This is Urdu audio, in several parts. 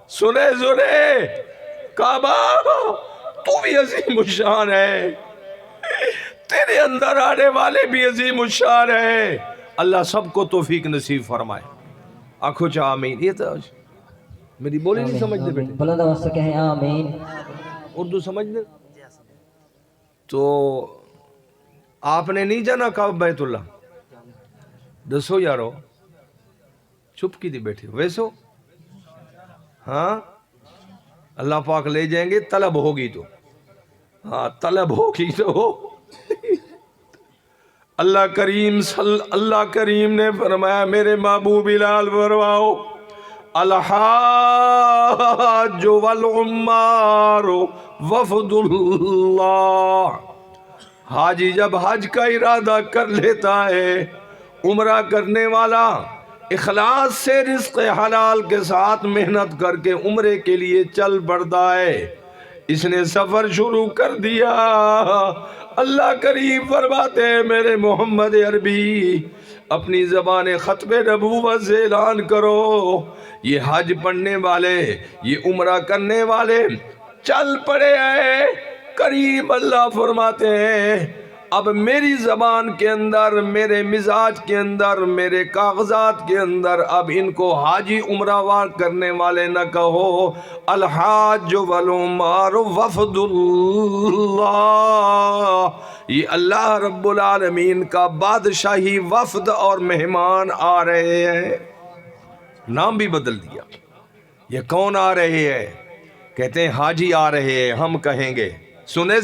سنے کعبہ تو بھی عظیم الشان ہے، تیرے اندر آنے والے بھی عظیم الشان ہے۔ اللہ سب کو توفیق نصیب فرمائے۔ آنکھوں چاہ آمین۔ یہ تو میری بولی نہیں سمجھتے بیٹے؟ بلند آواز سے کہیں آمین۔ اردو سمجھتے؟ تو آپ نے نہیں جانا کعبہ بیت اللہ؟ دسو یارو، چپ کی تھی بیٹھے ویسو؟ ہاں اللہ پاک لے جائیں گے، طلب ہوگی تو، ہاں طلب ہوگی تو۔ اللہ کریم نے فرمایا میرے محبوب بلال فرماؤ الحاج والعمار وفد اللہ۔ حاجی جب حج کا ارادہ کر لیتا ہے، عمرہ کرنے والا اخلاص سے رزق حلال کے ساتھ محنت کر کے عمرے کے لیے چل پڑتا ہے۔ اس نے سفر شروع کر دیا، اللہ کریم فرماتے ہیں میرے محمد عربی اپنی زبان ختم نبوت سے اعلان کرو، یہ حج پڑھنے والے، یہ عمرہ کرنے والے چل پڑے ہیں۔ کریم اللہ فرماتے ہیں اب میری زبان کے اندر، میرے مزاج کے اندر، میرے کاغذات کے اندر اب ان کو حاجی عمرہ وار کرنے والے نہ کہو، الحاج والعمار وفد اللہ۔ یہ اللہ رب العالمین کا بادشاہی وفد اور مہمان آ رہے ہیں۔ نام بھی بدل دیا۔ یہ کون آ رہے ہیں؟ کہتے ہیں حاجی آ رہے ہیں، ہم کہیں گے سنے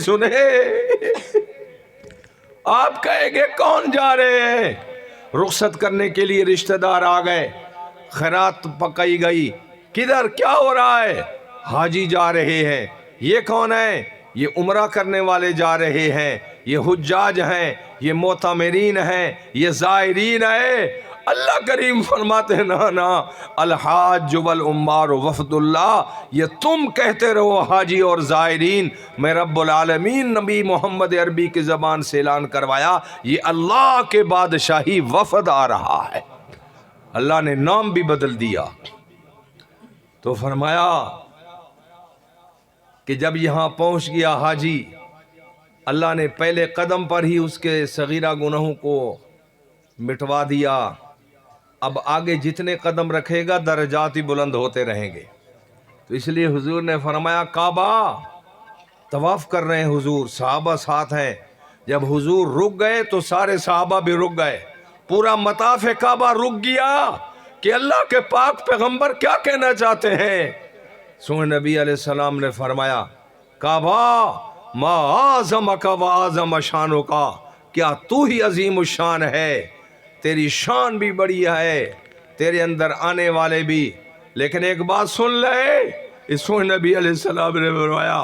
آپ کہیں گے کون جا رہے ہیں؟ رخصت کرنے کے لیے رشتہ دار آ گئے، خیرات پکائی گئی، کدھر کیا ہو رہا ہے؟ حاجی جا رہے ہیں۔ یہ کون ہے؟ یہ عمرہ کرنے والے جا رہے ہیں، یہ حجاج ہیں، یہ معتمرین ہیں، یہ زائرین ہیں۔ اللہ کریم فرماتے ہیں نا الحاج والعمار وفد اللہ، یہ تم کہتے رہو حاجی اور زائرین، میں رب العالمین نبی محمد عربی کی زبان سے اعلان کروایا یہ اللہ کے بادشاہی وفد آ رہا ہے۔ اللہ نے نام بھی بدل دیا۔ تو فرمایا کہ جب یہاں پہنچ گیا حاجی، اللہ نے پہلے قدم پر ہی اس کے صغیرہ گناہوں کو مٹوا دیا۔ اب آگے جتنے قدم رکھے گا درجات ہی بلند ہوتے رہیں گے۔ تو اس لیے حضور نے فرمایا کعبہ طواف کر رہے ہیں، حضور صحابہ ساتھ ہیں، جب حضور رک گئے تو سارے صحابہ بھی رک گئے، پورا مطاف کعبہ رک گیا کہ اللہ کے پاک پیغمبر کیا کہنا چاہتے ہیں۔ سوئے نبی علیہ السلام نے فرمایا کعبہ ما اعظمک و اعظم شانک، کیا تو ہی عظیم الشان ہے، تیری شان بھی بڑی ہے، تیرے اندر آنے والے بھی۔ لیکن ایک بات سن لے، اس سوئے نبی علیہ السلام نے فرمایا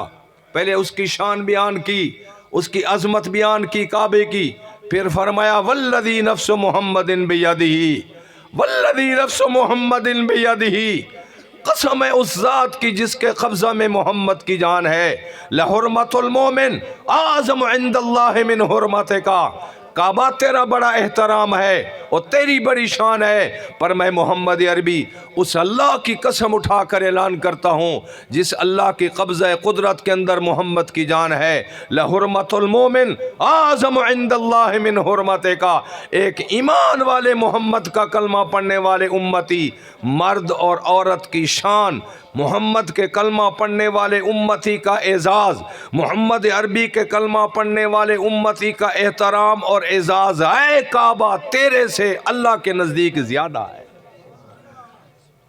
پہلے اس کی شان بیان کی، اس کی عظمت بیان کی کعبے کی، پھر فرمایا والذی نفس محمد بیدہ، والذی نفس محمد بیدہ، قسم ہے اس ذات کی جس کے قبضہ میں محمد کی جان ہے، لحرمت المومن اعظم عند اللہ من حرمتک، کعبہ تیرا بڑا احترام ہے اور تیری بڑی شان ہے، پر میں محمد عربی اس اللہ کی قسم اٹھا کر اعلان کرتا ہوں جس اللہ کی قبضہ قدرت کے اندر محمد کی جان ہے، لحرمت المومن اعظم عند اللہ من حرمتک، ایک ایمان والے محمد کا کلمہ پڑھنے والے امتی مرد اور عورت کی شان، محمد کے کلمہ پڑھنے والے امتی کا اعزاز، محمد عربی کے کلمہ پڑھنے والے امتی کا احترام اور اعزاز، اے کعبہ تیرے سے اللہ کے نزدیک زیادہ ہے۔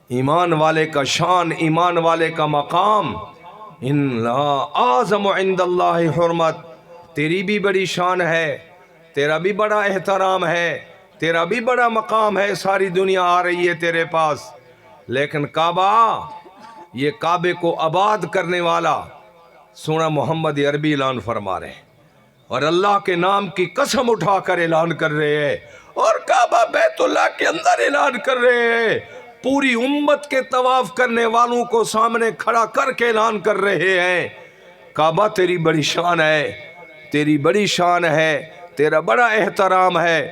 ایمان والے کا شان، ایمان والے کا مقام، ان اعظم عند اللہ حرمت، تیری بھی بڑی شان ہے، تیرا بھی بڑا احترام ہے، تیرا بھی بڑا مقام ہے، ساری دنیا آ رہی ہے تیرے پاس، لیکن کعبہ یہ کعبے کو آباد کرنے والا سونا محمد عربی اعلان فرما رہے ہیں، اور اللہ کے نام کی قسم اٹھا کر اعلان کر رہے ہیں، اور کعبہ بیت اللہ کے اندر اعلان کر رہے ہیں، پوری امت کے طواف کرنے والوں کو سامنے کھڑا کر کے اعلان کر رہے ہیں کعبہ تیری بڑی شان ہے، تیری بڑی شان ہے، تیرا بڑا احترام ہے،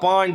5,